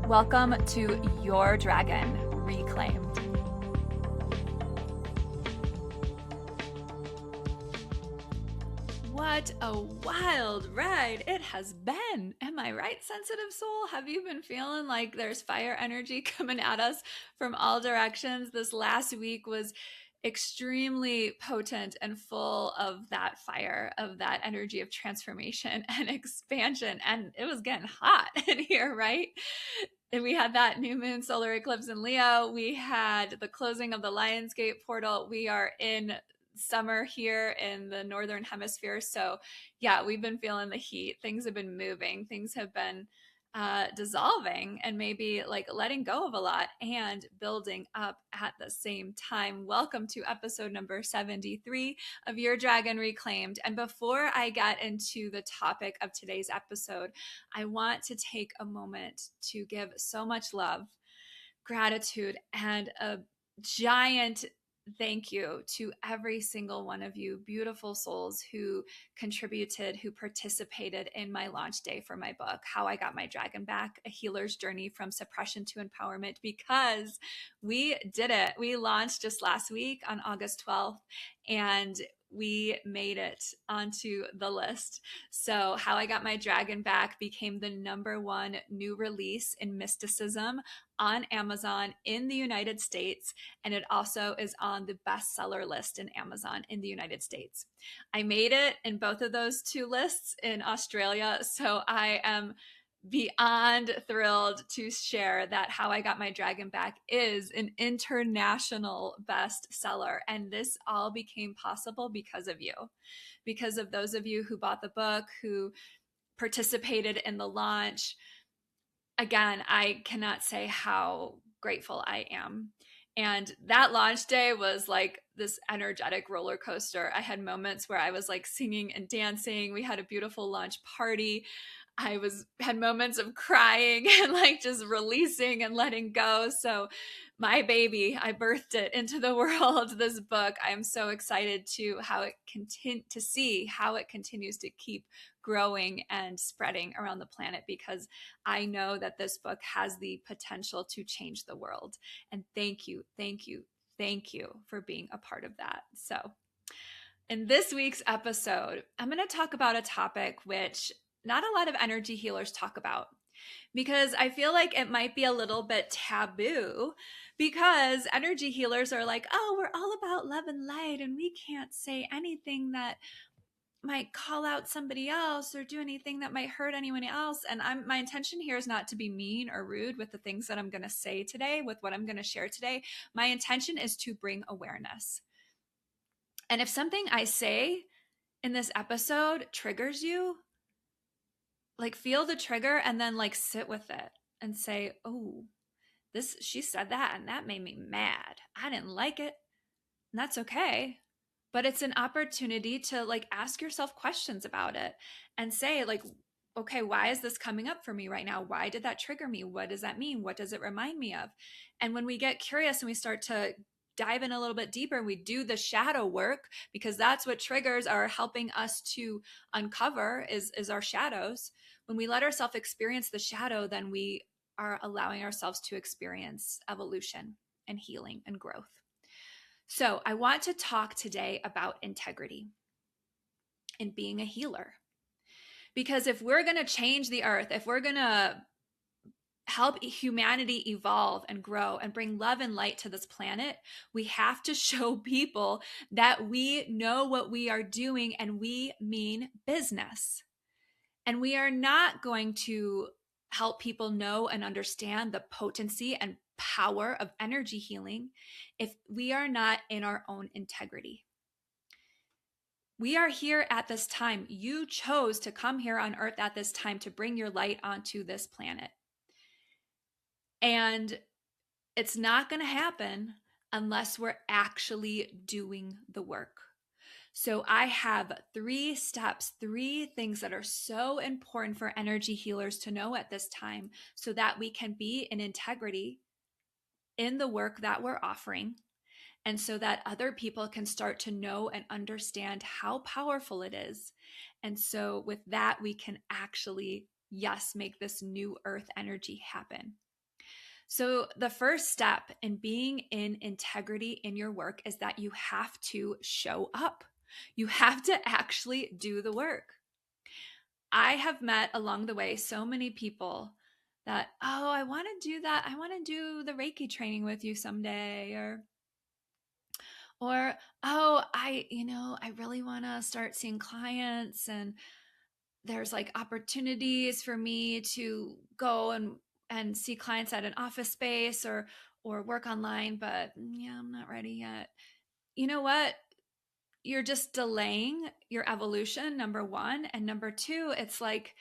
Welcome to Your Dragon Reclaimed. What a wild ride it has been. Am I right, sensitive soul? Have you been feeling like there's fire energy coming at us from all directions? This last week was extremely potent and full of that fire, of that energy of transformation and expansion. And it was getting hot in here, right? And we had that new moon solar eclipse in Leo. We had the closing of the Lionsgate portal. We are in summer here in the northern hemisphere. So yeah, we've been feeling the heat. Things have been moving. Things have been dissolving and maybe like letting go of a lot and building up at the same time. Welcome to episode number 73 of Your Dragon Reclaimed. And before I get into the topic of today's episode, I want to take a moment to give so much love, gratitude, and a giant thank you to every single one of you beautiful souls who contributed, who participated in my launch day for my book, How I Got My Dragon Back, A Healer's Journey from Suppression to Empowerment, because we did it. We launched just last week on August 12th, and we made it onto the list. So How I Got My Dragon Back became the #1 new release in mysticism on Amazon in the United States, and it also is on the bestseller list in Amazon in the United States. I made it in both of those two lists in Australia, so I am beyond thrilled to share that How I Got My Dragon Back is an international bestseller. And this all became possible because of you, because of those of you who bought the book, who participated in the launch. Again, I cannot say how grateful I am. And that launch day was like this energetic roller coaster. I had moments where I was like singing and dancing. We had a beautiful launch party. I had moments of crying and like just releasing and letting go. So my baby, I birthed it into the world, this book. I'm so excited to see how it continues to keep growing and spreading around the planet, because I know that this book has the potential to change the world. And thank you for being a part of that. So in this week's episode, I'm going to talk about a topic which not a lot of energy healers talk about, because I feel like it might be a little bit taboo, because energy healers are like, oh, we're all about love and light, and we can't say anything that might call out somebody else or do anything that might hurt anyone else. And my intention here is not to be mean or rude with the things that I'm going to say today, with what I'm going to share today. My intention is to bring awareness. And if something I say in this episode triggers you, like feel the trigger and then like sit with it and say, oh, she said that and that made me mad. I didn't like it. And that's okay. But it's an opportunity to like ask yourself questions about it and say like, okay, why is this coming up for me right now? Why did that trigger me? What does that mean? What does it remind me of? And when we get curious and we start to dive in a little bit deeper, we do the shadow work, because that's what triggers are helping us to uncover is our shadows. When we let ourselves experience the shadow, then we are allowing ourselves to experience evolution and healing and growth. So I want to talk today about integrity and being a healer. Because if we're going to change the earth, if we're going to help humanity evolve and grow and bring love and light to this planet, we have to show people that we know what we are doing and we mean business. And we are not going to help people know and understand the potency and power of energy healing if we are not in our own integrity. We are here at this time. You chose to come here on earth at this time to bring your light onto this planet. And it's not going to happen unless we're actually doing the work. So I have 3 steps, 3 things that are so important for energy healers to know at this time, so that we can be in integrity in the work that we're offering, and so that other people can start to know and understand how powerful it is. And so with that, we can actually, yes, make this new earth energy happen. So, the first step in being in integrity in your work is that you have to show up. You have to actually do the work. I have met along the way so many people that, oh, I want to do that. I want to do the Reiki training with you someday. Or, oh, I really want to start seeing clients, and there's like opportunities for me to go and see clients at an office space or work online, but yeah, I'm not ready yet. You know what? You're just delaying your evolution, number one. And number two, it's like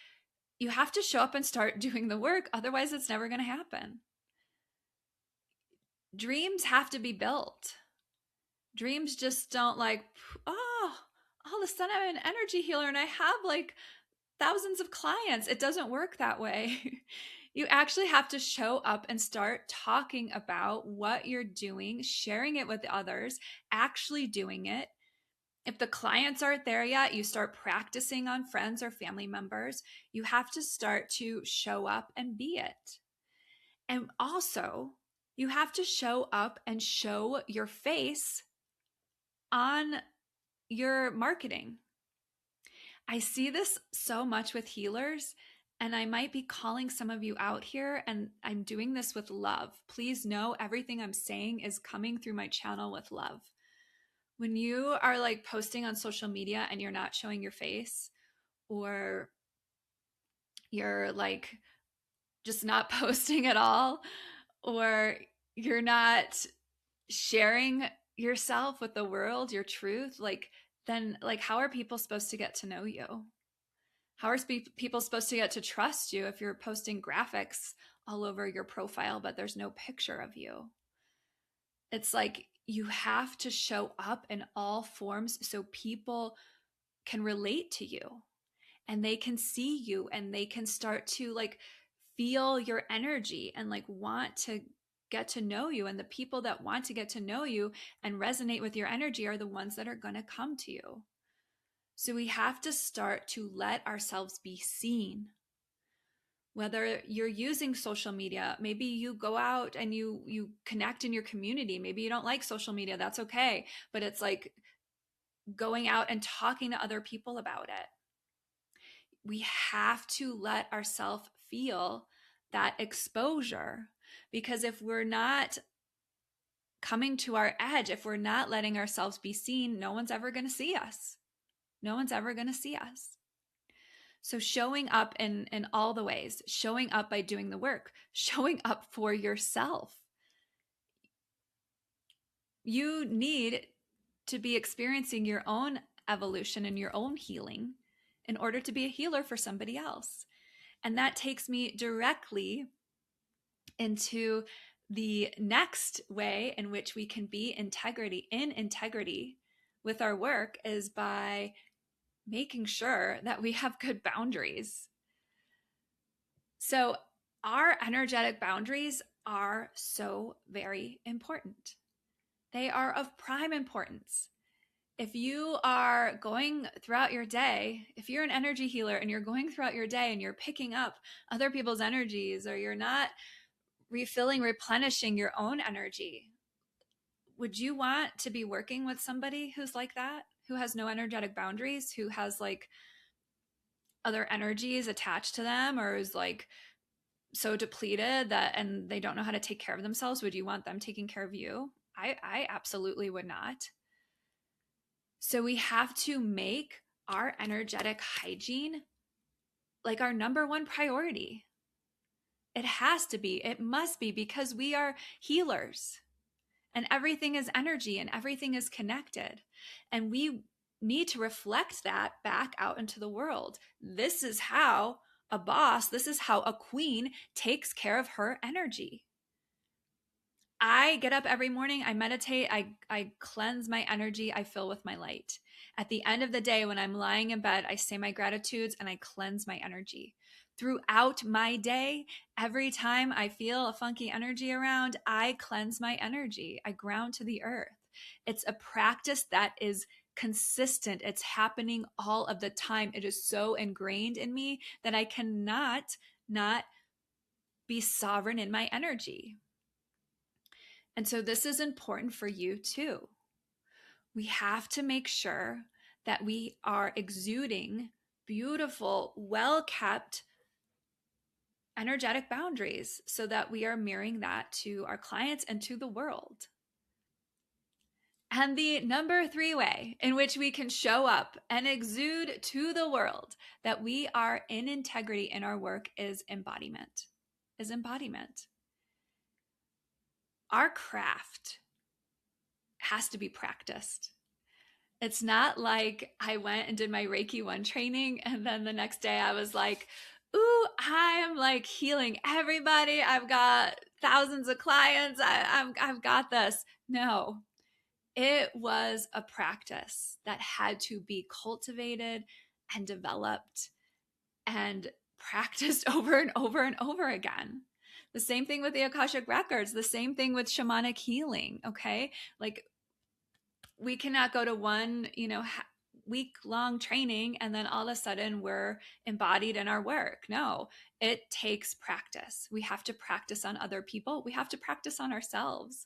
you have to show up and start doing the work. Otherwise, it's never going to happen. Dreams have to be built. Dreams just don't like, oh, all of a sudden I'm an energy healer and I have like thousands of clients. It doesn't work that way. You actually have to show up and start talking about what you're doing, sharing it with others, actually doing it. If the clients aren't there yet, you start practicing on friends or family members. You have to start to show up and be it. And also, you have to show up and show your face on your marketing. I see this so much with healers, and I might be calling some of you out here, and I'm doing this with love. Please know everything I'm saying is coming through my channel with love. When you are like posting on social media and you're not showing your face, or you're like just not posting at all, or you're not sharing yourself with the world, your truth, then like how are people supposed to get to know you? How are people supposed to get to trust you if you're posting graphics all over your profile, but there's no picture of you? It's like you have to show up in all forms so people can relate to you and they can see you and they can start to like feel your energy and like want to get to know you. And the people that want to get to know you and resonate with your energy are the ones that are going to come to you. So we have to start to let ourselves be seen. Whether you're using social media, maybe you go out and you connect in your community. Maybe you don't like social media, that's okay. But it's like going out and talking to other people about it. We have to let ourselves feel that exposure, because if we're not coming to our edge, if we're not letting ourselves be seen, no one's ever going to see us. No one's ever going to see us. So showing up in all the ways, showing up by doing the work, showing up for yourself. You need to be experiencing your own evolution and your own healing in order to be a healer for somebody else. And that takes me directly into the next way in which we can be in integrity with our work is by making sure that we have good boundaries. So our energetic boundaries are so very important. They are of prime importance. If you are going throughout your day, if you're an energy healer and you're going throughout your day and you're picking up other people's energies, or you're not replenishing your own energy, would you want to be working with somebody who's like that, who has no energetic boundaries, who has like other energies attached to them, or is like so depleted that and they don't know how to take care of themselves? Would you want them taking care of you? I absolutely would not. So we have to make our energetic hygiene like our number one priority. It has to be, it must be, because we are healers and everything is energy and everything is connected. And we need to reflect that back out into the world. This is how a boss, this is how a queen takes care of her energy. I get up every morning, I meditate, I cleanse my energy, I fill with my light. At the end of the day, when I'm lying in bed, I say my gratitudes and I cleanse my energy. Throughout my day, every time I feel a funky energy around, I cleanse my energy. I ground to the earth. It's a practice that is consistent. It's happening all of the time. It is so ingrained in me that I cannot not be sovereign in my energy. And so this is important for you too. We have to make sure that we are exuding beautiful, well-kept energetic boundaries so that we are mirroring that to our clients and to the world. And the number 3 way in which we can show up and exude to the world that we are in integrity in our work is embodiment. Our craft has to be practiced. It's not like I went and did my Reiki 1 training and then the next day I was like, ooh, I am like healing everybody. I've got thousands of clients. I've got this. No, it was a practice that had to be cultivated and developed and practiced over and over and over again. The same thing with the Akashic Records, the same thing with shamanic healing, okay? Like we cannot go to one, week-long training and then all of a sudden we're embodied in our work. No, it takes practice. We have to practice on other people. We have to practice on ourselves.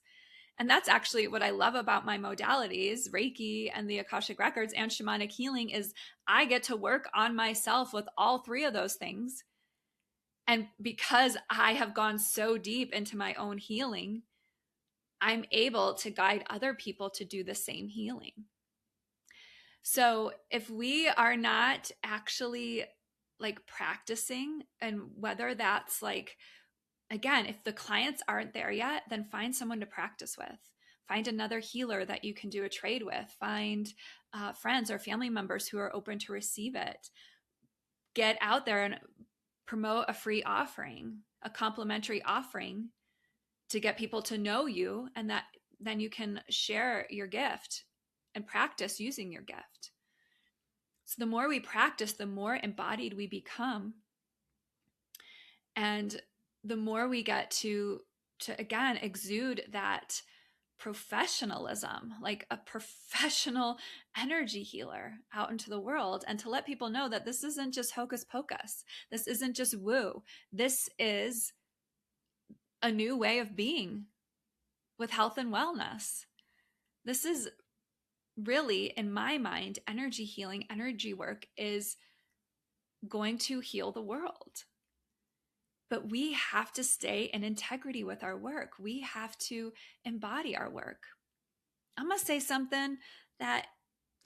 And that's actually what I love about my modalities, Reiki and the Akashic Records and shamanic healing, is I get to work on myself with all 3 of those things. And because I have gone so deep into my own healing, I'm able to guide other people to do the same healing. So if we are not actually like practicing, and whether that's like, again, if the clients aren't there yet, then find someone to practice with. Find another healer that you can do a trade with. Find friends or family members who are open to receive it. Get out there and promote a free offering, a complimentary offering to get people to know you, and that then you can share your gift and practice using your gift. So the more we practice, the more embodied we become. And the more we get to again exude that professionalism, like a professional energy healer out into the world, and to let people know that this isn't just hocus pocus. This isn't just woo. This is a new way of being with health and wellness. This is really, in my mind, energy healing, energy work is going to heal the world. But we have to stay in integrity with our work. We have to embody our work. I'm going to say something that,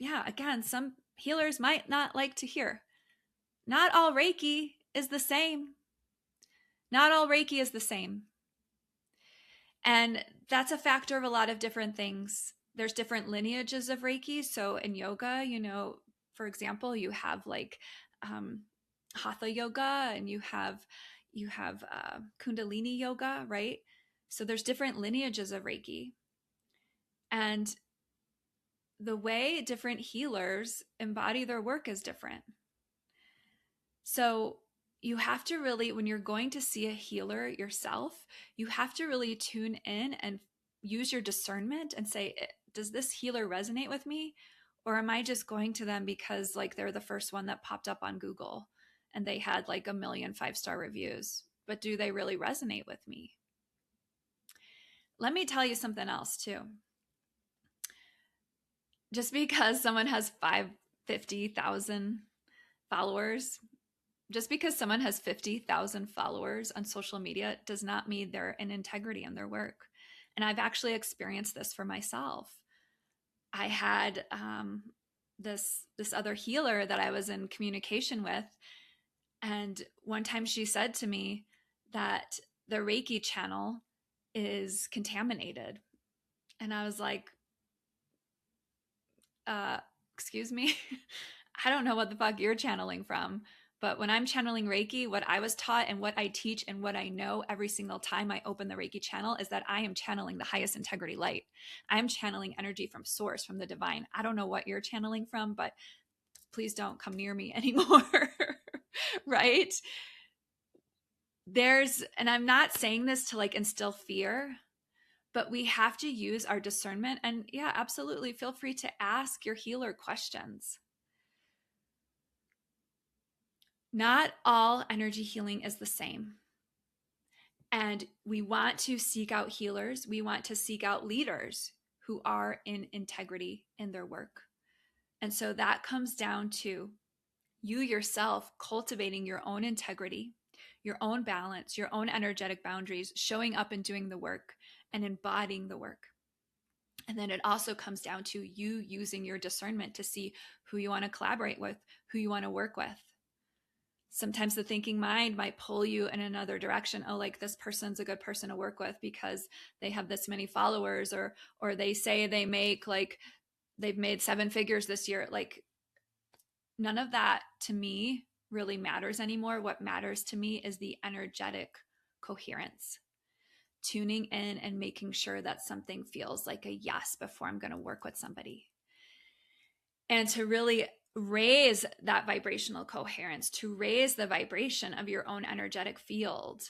again, some healers might not like to hear. Not all Reiki is the same. Not all Reiki is the same. And that's a factor of a lot of different things. There's different lineages of Reiki. So in yoga, for example, you have like Hatha yoga, and you have Kundalini yoga, right? So there's different lineages of Reiki. And the way different healers embody their work is different. So you have to really, when you're going to see a healer yourself, you have to really tune in and use your discernment and say, does this healer resonate with me? Or am I just going to them because like they're the first one that popped up on Google and they had like 1 million 5-star reviews, but do they really resonate with me? Let me tell you something else too. Just because someone has 50,000 followers, just because someone has 50,000 followers on social media does not mean they're in integrity in their work. And I've actually experienced this for myself. I had this other healer that I was in communication with, and one time she said to me that the Reiki channel is contaminated. And I was like, excuse me? I don't know what the fuck you're channeling from. But when I'm channeling Reiki, what I was taught and what I teach and what I know every single time I open the Reiki channel is that I am channeling the highest integrity light. I'm channeling energy from source, from the divine. I don't know what you're channeling from, but please don't come near me anymore. Right? And I'm not saying this to like instill fear, but we have to use our discernment. And yeah, absolutely. Feel free to ask your healer questions. Not all energy healing is the same. And we want to seek out healers. We want to seek out leaders who are in integrity in their work. And so that comes down to you yourself cultivating your own integrity, your own balance, your own energetic boundaries, showing up and doing the work and embodying the work. And then it also comes down to you using your discernment to see who you want to collaborate with, who you want to work with. Sometimes the thinking mind might pull you in another direction. Oh, like this person's a good person to work with because they have this many followers, or they say they make like they've made 7 figures this year. Like none of that to me really matters anymore. What matters to me is the energetic coherence, tuning in and making sure that something feels like a yes before I'm going to work with somebody. And to really raise that vibrational coherence, to raise the vibration of your own energetic field,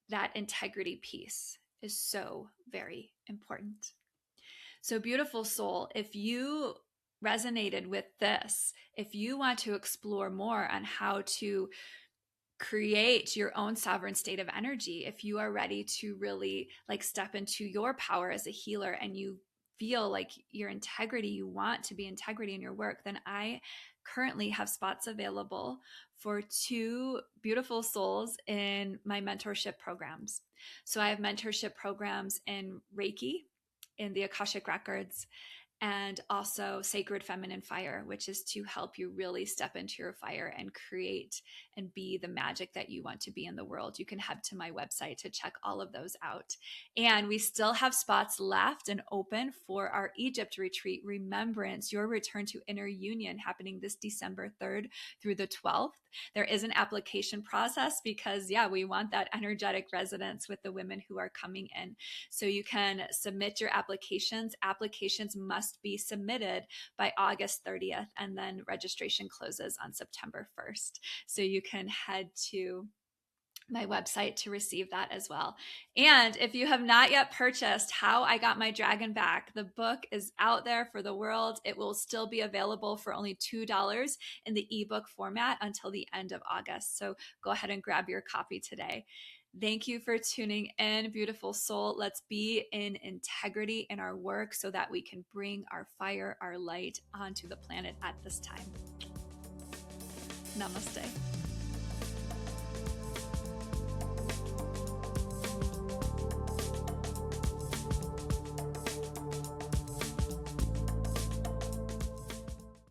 that integrity piece is so very important. So, beautiful soul, if you resonated with this, if you want to explore more on how to create your own sovereign state of energy, if you are ready to really like step into your power as a healer and you feel like your integrity, you want to be integrity in your work, then I currently have spots available for 2 beautiful souls in my mentorship programs. So I have mentorship programs in Reiki, in the Akashic Records, and also Sacred Feminine Fire, which is to help you really step into your fire and create and be the magic that you want to be in the world. You can head to my website to check all of those out. And we still have spots left and open for our Egypt retreat, Remembrance, Your Return to Inner Union, happening this December 3rd through the 12th. There is an application process because, yeah, we want that energetic resonance with the women who are coming in. So you can submit your applications. Applications must be submitted by August 30th, and then registration closes on September 1st. So you can head to my website to receive that as well. And if you have not yet purchased How I Got My Dragon Back, the book is out there for the world. It will still be available for only $2 in the ebook format until the end of August. So go ahead and grab your copy today. Thank you for tuning in, beautiful soul. Let's be in integrity in our work so that we can bring our fire, our light onto the planet at this time. Namaste.